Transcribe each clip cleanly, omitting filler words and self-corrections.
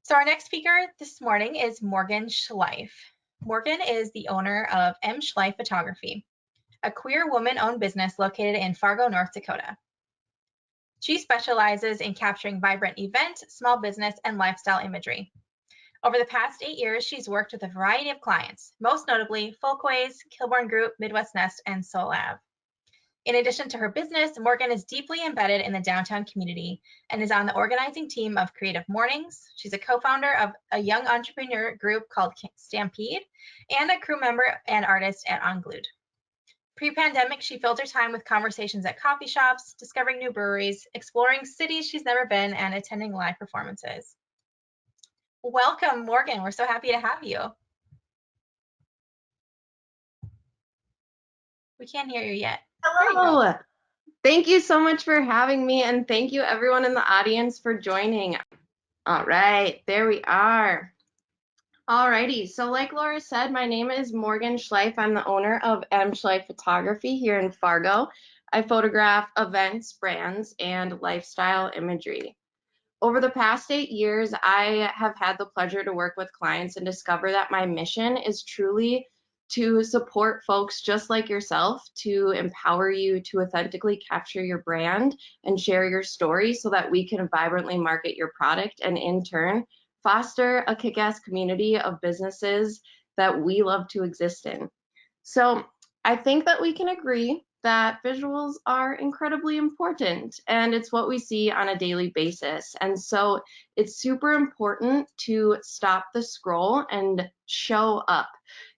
So our next speaker this morning is Morgan Schleif. Morgan is the owner of Schleif Photography, a queer woman-owned business located in Fargo, North Dakota. She specializes in capturing vibrant event, small business, and lifestyle imagery. Over the past 8 years, she's worked with a variety of clients, most notably Folkways, Kilborn Group, Midwest Nest, and Solab. In addition to her business, Morgan is deeply embedded in the downtown community and is on the organizing team of Creative Mornings. She's a co-founder of a young entrepreneur group called Stampede and a crew member and artist at Unglued. Pre-pandemic, she filled her time with conversations at coffee shops, discovering new breweries, exploring cities she's never been, and attending live performances. Welcome, Morgan. We're so happy to have you. We can't hear you yet. Hello. Thank you so much for having me, and thank you everyone in the audience for joining. All right, there we are. Alrighty, so like Laura said, my name is Morgan Schleif. I'm the owner of Schleif Photography here in Fargo. I photograph events, brands, and lifestyle imagery. Over the past 8 years, I have had the pleasure to work with clients and discover that my mission is truly to support folks just like yourself, to empower you to authentically capture your brand and share your story so that we can vibrantly market your product and in turn foster a kick-ass community of businesses that we love to exist in. So I think that we can agree that visuals are incredibly important, and it's what we see on a daily basis. And so it's super important to stop the scroll and show up.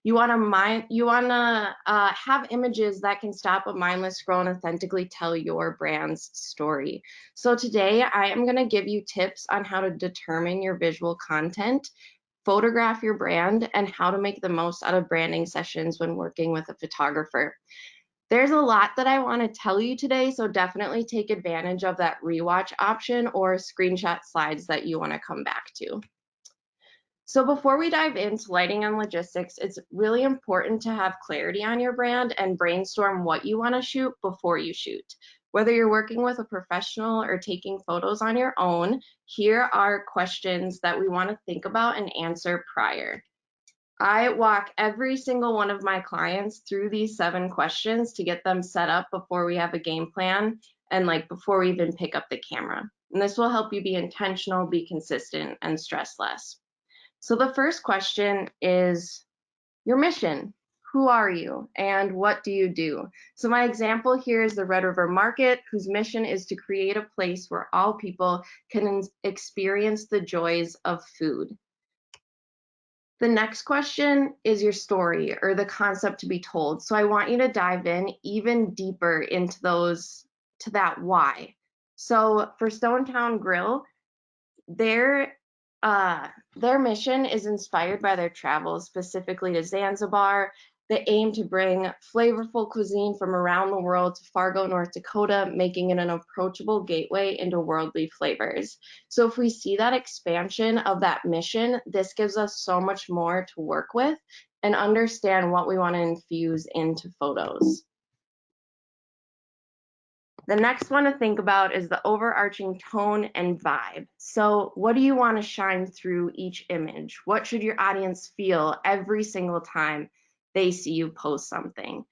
You want to have images that can stop a mindless scroll and authentically tell your brand's story. So today I am going to give you tips on how to determine your visual content, photograph your brand, and how to make the most out of branding sessions when working with a photographer. There's a lot that I want to tell you today, so definitely take advantage of that rewatch option or screenshot slides that you want to come back to. So before we dive into lighting and logistics, it's really important to have clarity on your brand and brainstorm what you want to shoot before you shoot. Whether you're working with a professional or taking photos on your own, here are questions that we want to think about and answer prior. I walk every single one of my clients through these 7 questions to get them set up before we have a game plan and before we even pick up the camera. And this will help you be intentional, be consistent, and stress less. So the first question is your mission. Who are you and what do you do? So my example here is the Red River Market, whose mission is to create a place where all people can experience the joys of food. The next question is your story or the concept to be told. So I want you to dive in even deeper into that why. So for Stonetown Grill, their mission is inspired by their travels, specifically to Zanzibar. They aim to bring flavorful cuisine from around the world to Fargo, North Dakota, making it an approachable gateway into worldly flavors. So if we see that expansion of that mission, this gives us so much more to work with and understand what we want to infuse into photos. The next one to think about is the overarching tone and vibe. So what do you want to shine through each image? What should your audience feel every single time they see you post something?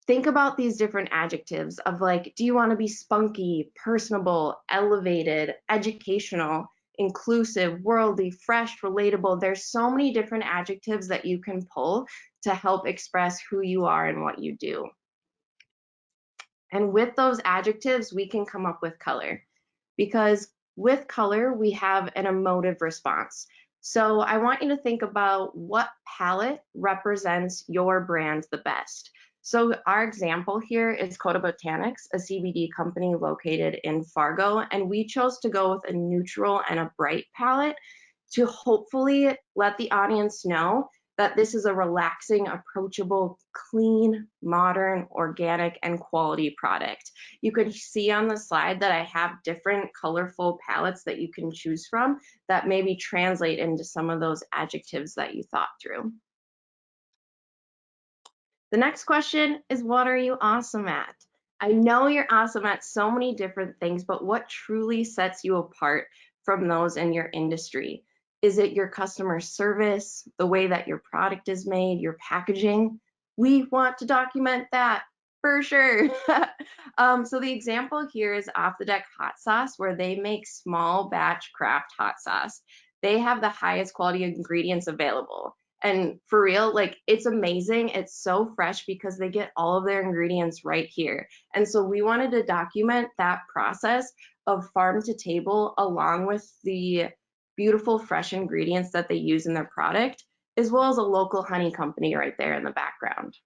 Think about these different adjectives of do you want to be spunky, personable, elevated, educational, inclusive, worldly, fresh, relatable? There's so many different adjectives that you can pull to help express who you are and what you do. And with those adjectives, we can come up with color, because with color, we have an emotive response. So I want you to think about what palette represents your brand the best. So our example here is Coda Botanics, a CBD company located in Fargo, and we chose to go with a neutral and a bright palette to hopefully let the audience know that this is a relaxing, approachable, clean, modern, organic, and quality product. You can see on the slide that I have different colorful palettes that you can choose from that maybe translate into some of those adjectives that you thought through. The next question is, what are you awesome at? I know you're awesome at so many different things, but what truly sets you apart from those in your industry? Is it your customer service, the way that your product is made, your packaging? We want to document that for sure. So the example here is Off the Deck Hot Sauce, where they make small batch craft hot sauce. They have the highest quality ingredients available. And for real, like, it's amazing. It's so fresh because they get all of their ingredients right here. And so we wanted to document that process of farm to table along with the beautiful fresh ingredients that they use in their product, as well as a local honey company right there in the background.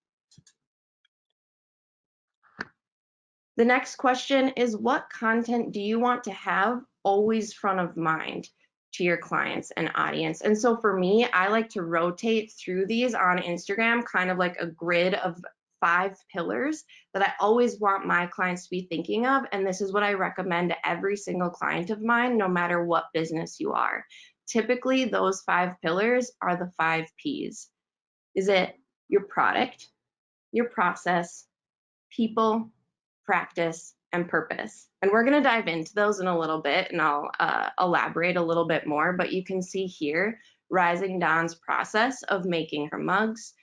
The next question is, what content do you want to have always front of mind to your clients and audience? And so for me, I like to rotate through these on Instagram, kind of like a grid of 5 pillars that I always want my clients to be thinking of. And this is what I recommend to every single client of mine, no matter what business you are. Typically, those 5 pillars are the 5 Ps. Is it your product, your process, people, practice, and purpose? And we're going to dive into those in a little bit, and I'll elaborate a little bit more, but you can see here Rising Dawn's process of making her mugs,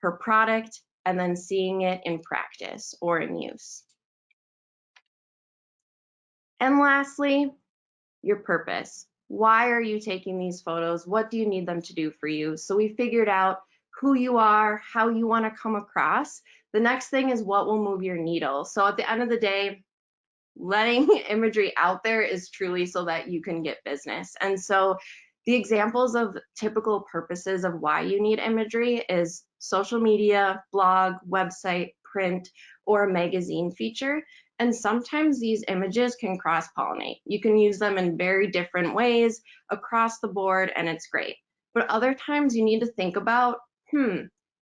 her product, and then seeing it in practice or in use. And lastly, your purpose. Why are you taking these photos? What do you need them to do for you? So we figured out who you are, how you want to come across. The next thing is what will move your needle. So at the end of the day, letting imagery out there is truly so that you can get business. And so the examples of typical purposes of why you need imagery is social media, blog, website, print, or a magazine feature. And sometimes these images can cross-pollinate. You can use them in very different ways across the board, and it's great. But other times you need to think about,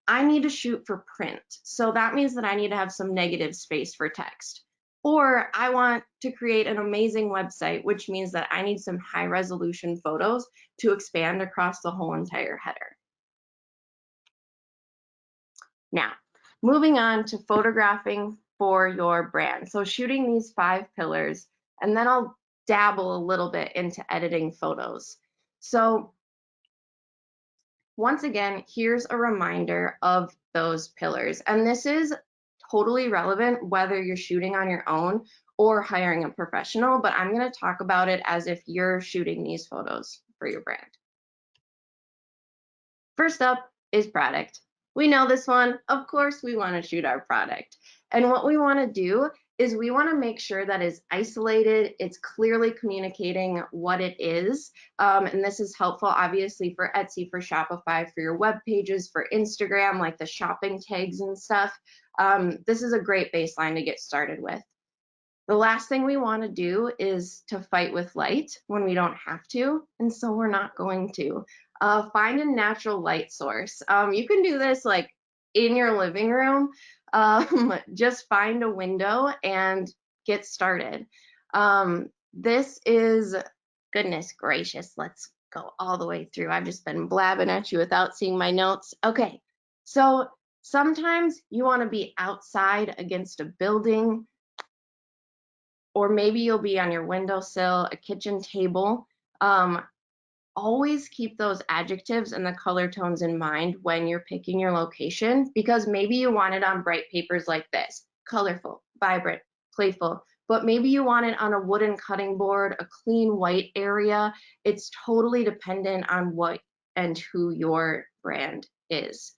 I need to shoot for print. So that means that I need to have some negative space for text. Or I want to create an amazing website, which means that I need some high resolution photos to expand across the whole entire header. Now, moving on to photographing for your brand. So shooting these 5 pillars, and then I'll dabble a little bit into editing photos. So once again, here's a reminder of those pillars. And this is totally relevant whether you're shooting on your own or hiring a professional, but I'm going to talk about it as if you're shooting these photos for your brand. First up is product. We know this one. Of course, we want to shoot our product. And what we want to do is we want to make sure that it's isolated, it's clearly communicating what it is. And this is helpful, obviously, for Etsy, for Shopify, for your web pages, for Instagram, like the shopping tags and stuff. This is a great baseline to get started with. The last thing we want to do is to fight with light when we don't have to, and so we're not going to. Find a natural light source. You can do this like in your living room. Just find a window and get started. This is, goodness gracious, let's go all the way through. I've just been blabbing at you without seeing my notes. Okay, so sometimes you want to be outside against a building, or maybe you'll be on your windowsill, a kitchen table. Always keep those adjectives and the color tones in mind when you're picking your location, because maybe you want it on bright papers like this, colorful, vibrant, playful, but maybe you want it on a wooden cutting board, a clean white area. It's totally dependent on what and who your brand is.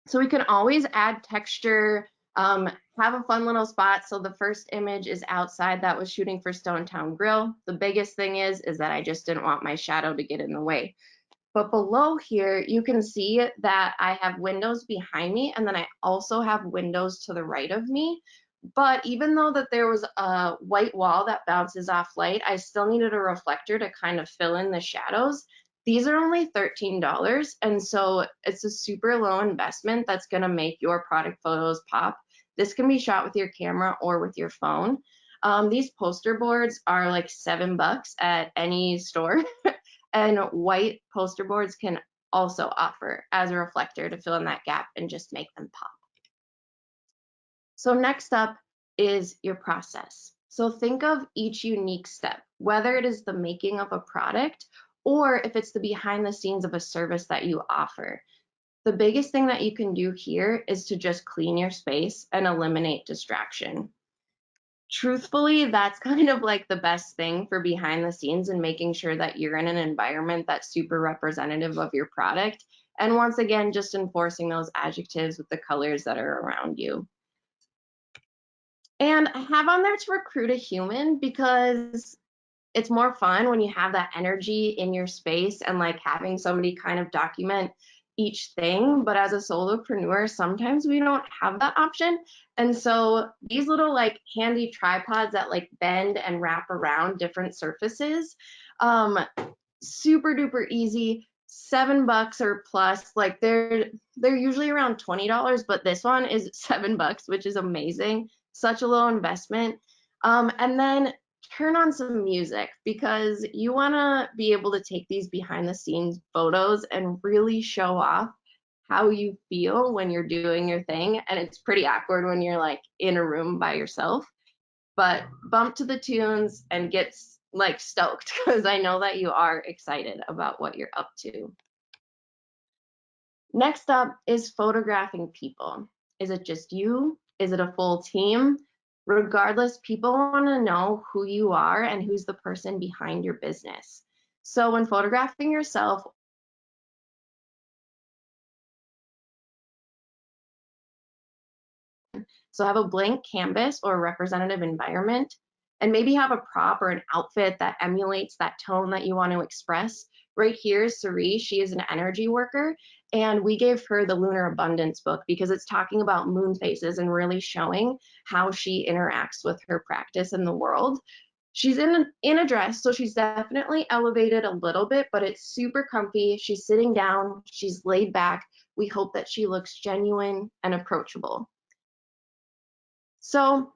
So we can always add texture, have a fun little spot. So the first image is outside. That was shooting for Stone Town Grill. The biggest thing is that I just didn't want my shadow to get in the way. But below here, you can see that I have windows behind me, and then I also have windows to the right of me. But even though that there was a white wall that bounces off light, I still needed a reflector to kind of fill in the shadows. These are only $13, and so it's a super low investment that's going to make your product photos pop. This can be shot with your camera or with your phone. These poster boards are like $7 at any store, and white poster boards can also offer as a reflector to fill in that gap and just make them pop. So next up is your process. So think of each unique step, whether it is the making of a product or if it's the behind the scenes of a service that you offer. The biggest thing that you can do here is to just clean your space and eliminate distraction. Truthfully, that's kind of like the best thing for behind the scenes and making sure that you're in an environment that's super representative of your product. And once again, just enforcing those adjectives with the colors that are around you. And I have on there to recruit a human because it's more fun when you have that energy in your space and like having somebody kind of document each thing. But as a solopreneur, sometimes we don't have that option. And so these little like handy tripods that like bend and wrap around different surfaces, super duper easy. $7 or plus, like they're usually around $20, but this one is $7, which is amazing. Such a low investment. And then turn on some music because you want to be able to take these behind the scenes photos and really show off how you feel when you're doing your thing. And it's pretty awkward when you're like in a room by yourself, but bump to the tunes and get like stoked because I know that you are excited about what you're up to. Next up is photographing people. Is it just you? Is it a full team? Regardless, people want to know who you are and who's the person behind your business. So when photographing yourself, so have a blank canvas or a representative environment, and maybe have a prop or an outfit that emulates that tone that you want to express. Right here is Sari. She is an energy worker, and we gave her the Lunar Abundance book because it's talking about moon phases and really showing how she interacts with her practice in the world. She's in a dress, so she's definitely elevated a little bit, but it's super comfy. She's sitting down, she's laid back. We hope that she looks genuine and approachable. So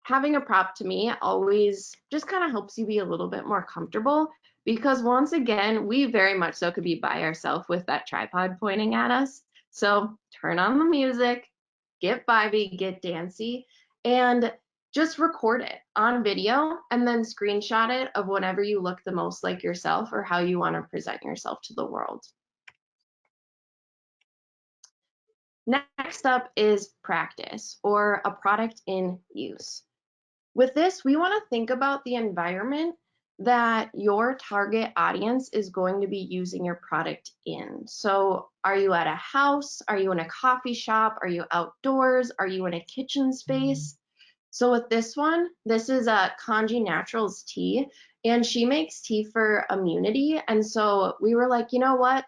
having a prop to me always just kind of helps you be a little bit more comfortable because once again, we very much so could be by ourselves with that tripod pointing at us. So turn on the music, get vibey, get dancey, and just record it on video and then screenshot it of whenever you look the most like yourself or how you want to present yourself to the world. Next up is practice or a product in use. With this, we want to think about the environment that your target audience is going to be using your product in. So are you at a house? Are you in a coffee shop? Are you outdoors? Are you in a kitchen space? So with this one, this is a Kanji Naturals tea, and she makes tea for immunity. And so we were like, you know what?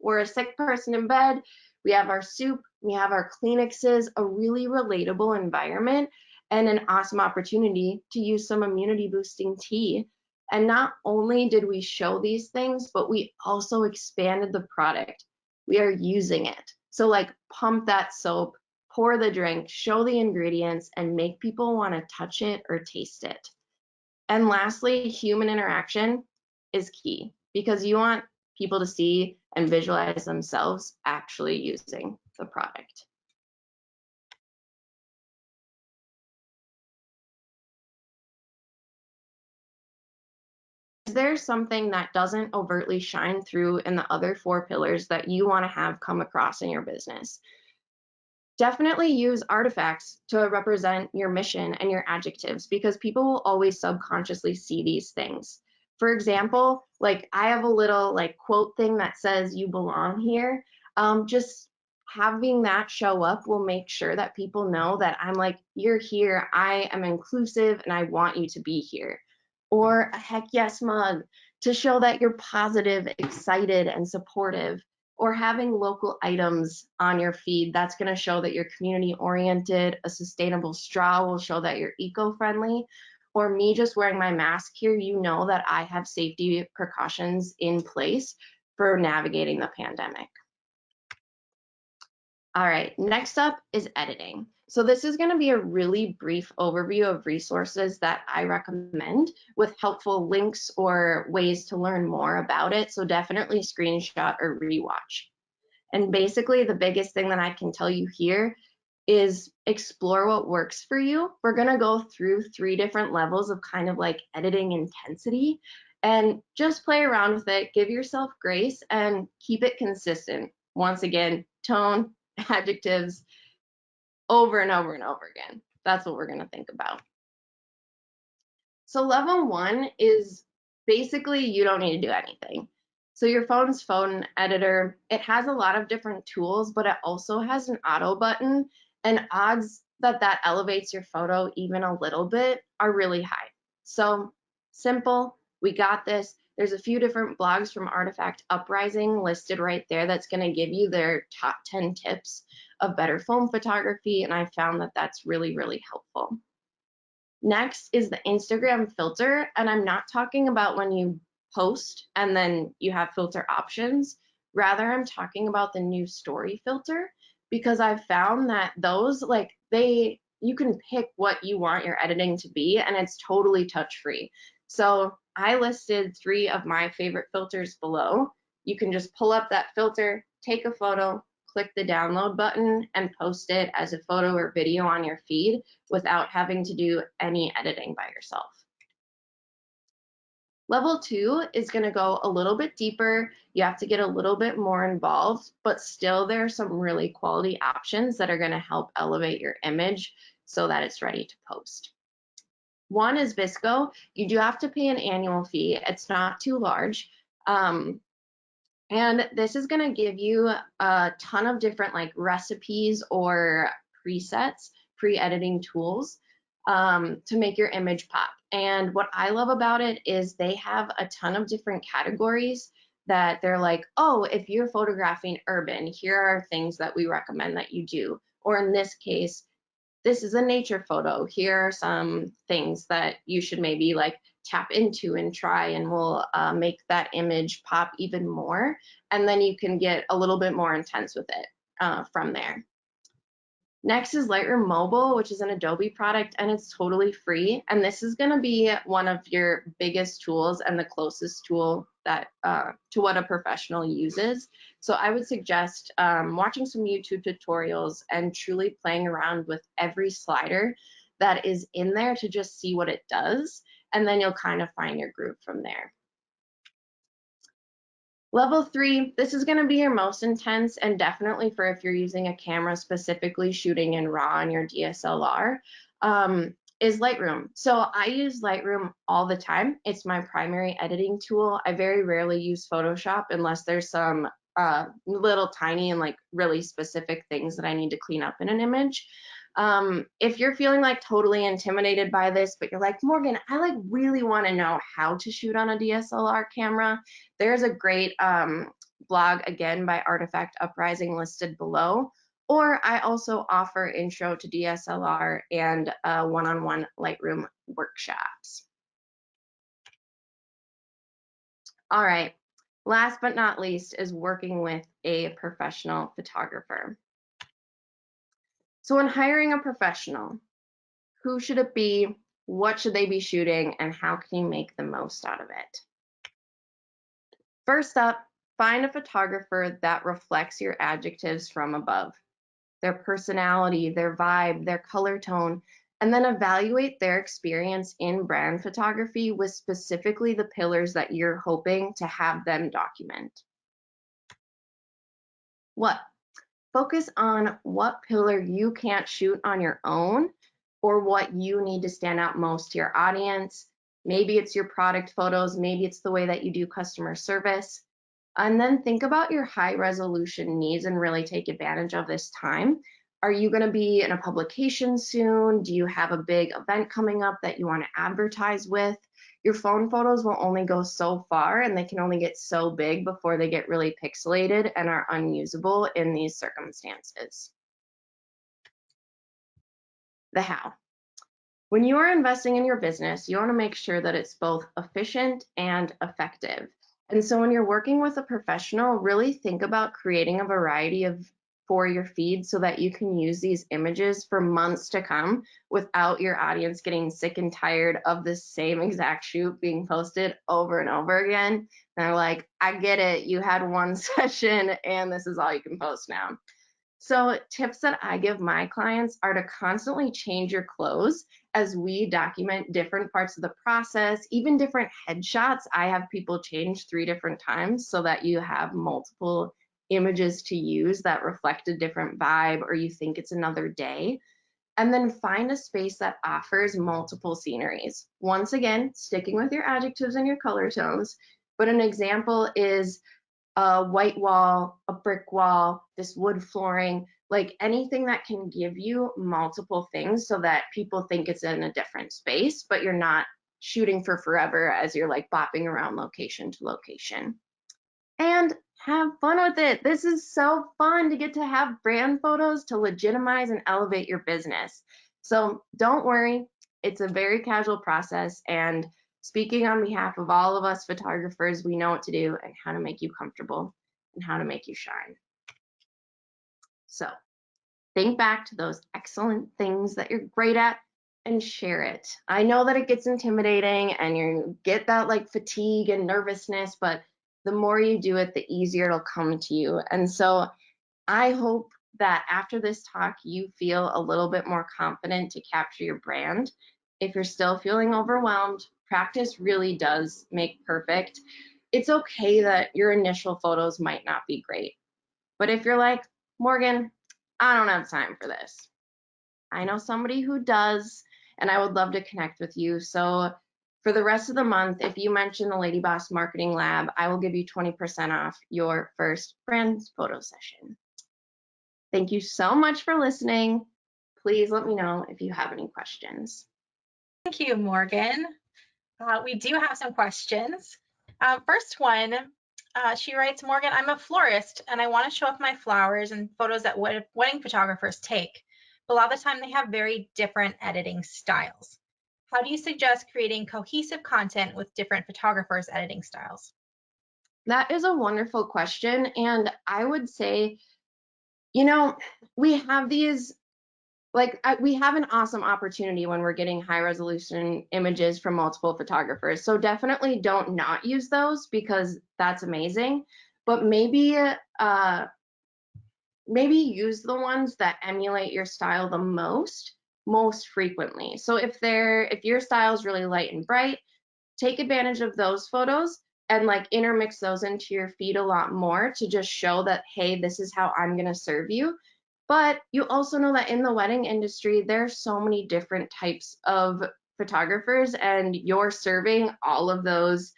We're a sick person in bed. We have our soup, we have our Kleenexes, a really relatable environment and an awesome opportunity to use some immunity boosting tea. And not only did we show these things, but we also expanded the product. We are using it. So like pump that soap, pour the drink, show the ingredients, and make people want to touch it or taste it. And lastly, human interaction is key because you want people to see and visualize themselves actually using the product. Is there something that doesn't overtly shine through in the other 4 pillars that you want to have come across in your business? Definitely use artifacts to represent your mission and your adjectives because people will always subconsciously see these things. For example, like I have a little like quote thing that says you belong here. Just having that show up will make sure that people know that I'm like, you're here, I am inclusive and I want you to be here. Or a heck yes mug to show that you're positive, excited, and supportive, or having local items on your feed. That's going to show that you're community oriented. A sustainable straw will show that you're eco-friendly. Or me just wearing my mask here, you know that I have safety precautions in place for navigating the pandemic. All right, next up is editing. So this is going to be a really brief overview of resources that I recommend with helpful links or ways to learn more about it. So definitely screenshot or rewatch. And basically the biggest thing that I can tell you here is explore what works for you. We're going to go through 3 different levels of kind of like editing intensity, and just play around with it. Give yourself grace and keep it consistent. Once again, tone, adjectives, over and over and over again. That's what we're going to think about. So level 1 is basically you don't need to do anything. So your phone's phone editor, it has a lot of different tools, but it also has an auto button, and odds that that elevates your photo even a little bit are really high. So simple, we got this. There's a few different blogs from Artifact Uprising listed right there that's going to give you their top 10 tips of better phone photography, and I found that that's really, really helpful. Next is the Instagram filter, and I'm not talking about when you post and then you have filter options. Rather, I'm talking about the new story filter, because I've found that those, like, you can pick what you want your editing to be, and it's totally touch free. So I listed 3 of my favorite filters below. You can just pull up that filter, take a photo, click the download button, and post it as a photo or video on your feed without having to do any editing by yourself. Level 2 is going to go a little bit deeper. You have to get a little bit more involved, but still there are some really quality options that are going to help elevate your image so that it's ready to post. One is VSCO. You do have to pay an annual fee. It's not too large. And this is going to give you a ton of different like recipes or presets, pre-editing tools to make your image pop. And what I love about it is they have a ton of different categories that they're like, oh, if you're photographing urban, here are things that we recommend that you do. Or in this case, this is a nature photo. Here are some things that you should maybe like tap into and try, and we'll make that image pop even more. And then you can get a little bit more intense with it from there. Next is Lightroom Mobile, which is an Adobe product, and it's totally free. And this is going to be one of your biggest tools and the closest tool that to what a professional uses. So I would suggest watching some YouTube tutorials and truly playing around with every slider that is in there to just see what it does. And then you'll kind of find your groove from there. Level 3, this is going to be your most intense, and definitely for if you're using a camera specifically shooting in RAW on your DSLR, is Lightroom. So I use Lightroom all the time. It's my primary editing tool. I very rarely use Photoshop unless there's some little tiny and like really specific things that I need to clean up in an image. If you're feeling like totally intimidated by this, but you're like, Morgan, I like really want to know how to shoot on a DSLR camera, there's a great blog, again, by Artifact Uprising listed below. Or I also offer intro to DSLR and one-on-one Lightroom workshops. All right, last but not least is working with a professional photographer. So when hiring a professional, who should it be? What should they be shooting? And how can you make the most out of it? First up, find a photographer that reflects your adjectives from above, their personality, their vibe, their color tone, and then evaluate their experience in brand photography with specifically the pillars that you're hoping to have them document. What? Focus on what pillar you can't shoot on your own, or what you need to stand out most to your audience. Maybe it's your product photos, maybe it's the way that you do customer service. And then think about your high resolution needs and really take advantage of this time. Are you going to be in a publication soon? Do you have a big event coming up that you want to advertise with? Your phone photos will only go so far, and they can only get so big before they get really pixelated and are unusable in these circumstances. The how. When you are investing in your business, you want to make sure that it's both efficient and effective. And so when you're working with a professional, really think about creating a variety for your feed so that you can use these images for months to come without your audience getting sick and tired of the same exact shoot being posted over and over again. And they're like, I get it, you had one session and this is all you can post now. So tips that I give my clients are to constantly change your clothes as we document different parts of the process, even different headshots. I have people change 3 different times so that you have multiple images to use that reflect a different vibe or you think it's another day. And then find a space that offers multiple sceneries. Once again, sticking with your adjectives and your color tones, but an example is a white wall, a brick wall, this wood flooring, like anything that can give you multiple things so that people think it's in a different space, but you're not shooting for forever as you're like bopping around location to location. And have fun with it. This is so fun to get to have brand photos to legitimize and elevate your business. So don't worry, it's a very casual process. And speaking on behalf of all of us photographers, we know what to do and how to make you comfortable and how to make you shine. So think back to those excellent things that you're great at and share it. I know that it gets intimidating and you get that like fatigue and nervousness, but the more you do it, the easier it'll come to you. And so I hope that after this talk, you feel a little bit more confident to capture your brand. If you're still feeling overwhelmed, practice really does make perfect. It's okay that your initial photos might not be great. But if you're like, Morgan, I don't have time for this, I know somebody who does, and I would love to connect with you. So for the rest of the month, if you mention the Lady Boss Marketing Lab, I will give you 20% off your first brand photo session. Thank you so much for listening. Please let me know if you have any questions. Thank you, Morgan. We do have some questions. First one, she writes, Morgan, I'm a florist and I want to show off my flowers and photos that wedding photographers take. But a lot of the time they have very different editing styles. How do you suggest creating cohesive content with different photographers' editing styles? That is a wonderful question. And I would say, you know, we have these we have an awesome opportunity when we're getting high resolution images from multiple photographers. So definitely don't not use those because that's amazing. But maybe use the ones that emulate your style the most frequently. So if your style is really light and bright, take advantage of those photos and like intermix those into your feed a lot more to just show that, hey, this is how I'm going to serve you. But you also know that in the wedding industry, there's so many different types of photographers, and you're serving all of those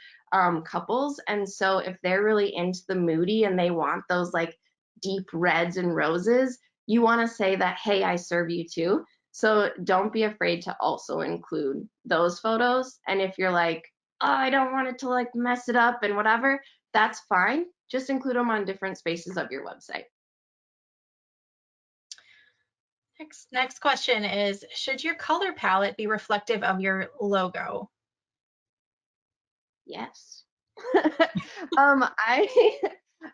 couples. And so if they're really into the moody and they want those like deep reds and roses, you want to say that, hey, I serve you too. So don't be afraid to also include those photos. And if you're like, oh, I don't want it to like mess it up and whatever, that's fine. Just include them on different spaces of your website. Next question is, should your color palette be reflective of your logo? Yes. I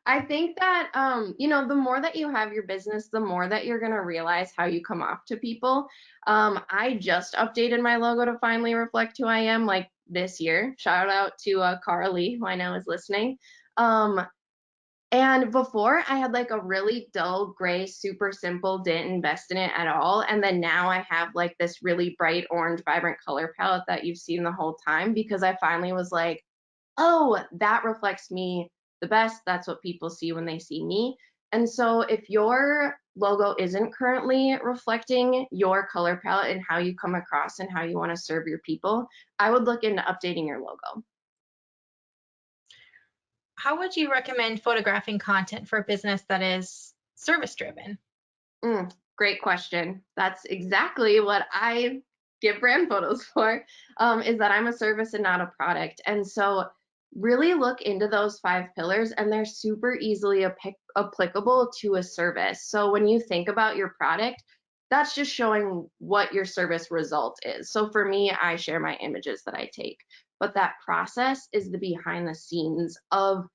I think that the more that you have your business, the more that you're gonna realize how you come off to people. I just updated my logo to finally reflect who I am, like this year. Shout out to Cara Lee, who I know is listening. And before I had like a really dull gray, super simple, didn't invest in it at all. And then now I have like this really bright orange, vibrant color palette that you've seen the whole time because I finally was like, oh, that reflects me the best. That's what people see when they see me. And so if your logo isn't currently reflecting your color palette and how you come across and how you want to serve your people, I would look into updating your logo. How would you recommend photographing content for a business that is service driven? Great question. That's exactly what I get brand photos for, is that I'm a service and not a product. And so really look into those 5 pillars, and they're super easily applicable to a service. So when you think about your product, that's just showing what your service result is. So for me, I share my images that I take, but that process is the behind the scenes of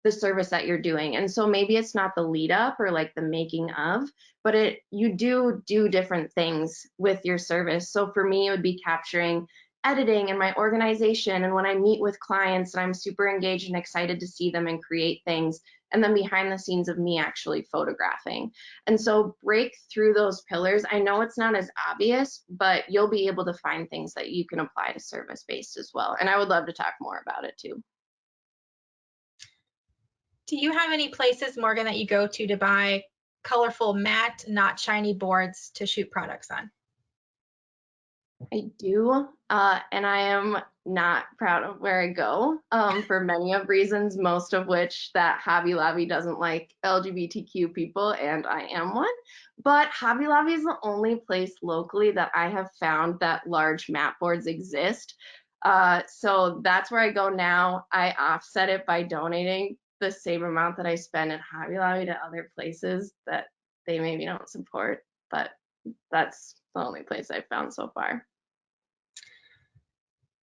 the service that you're doing. And so maybe it's not the lead up or like the making of, but you do different things with your service. So for me, it would be capturing editing and my organization, and when I meet with clients and I'm super engaged and excited to see them and create things, and then behind the scenes of me actually photographing. And so break through those pillars. I know it's not as obvious, but you'll be able to find things that you can apply to service-based as well. And I would love to talk more about it too. Do you have any places, Morgan, that you go to buy colorful matte, not shiny boards to shoot products on? I do, and I am not proud of where I go for many of reasons, most of which that Hobby Lobby doesn't like LGBTQ people, and I am one. But Hobby Lobby is the only place locally that I have found that large mat boards exist. So that's where I go now. I offset it by donating the same amount that I spend at Hobby Lobby to other places that they maybe don't support, but that's the only place I've found so far.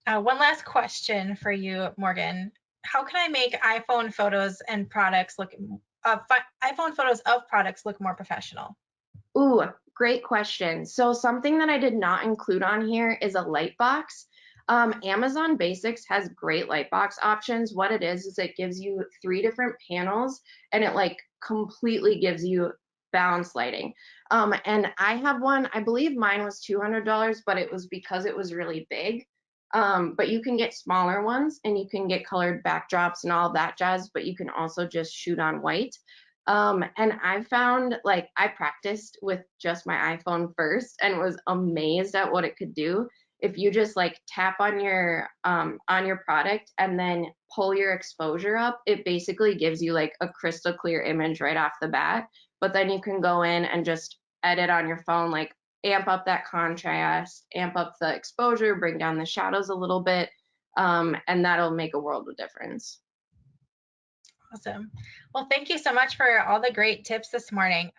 One last question for you, Morgan. How can I make iPhone photos and products look iPhone photos of products look more professional? Ooh, great question. So something that I did not include on here is a light box. Amazon Basics has great light box options. What it is it gives you 3 different panels and it like completely gives you balanced lighting. And I have one, I believe mine was $200, but it was because it was really big. But you can get smaller ones and you can get colored backdrops and all that jazz, but you can also just shoot on white. And I found like I practiced with just my iPhone first and was amazed at what it could do. If you just like tap on your product and then pull your exposure up, it basically gives you like a crystal clear image right off the bat. But then you can go in and just edit on your phone, like amp up that contrast, amp up the exposure, bring down the shadows a little bit, and that'll make a world of difference. Awesome. Well, thank you so much for all the great tips this morning.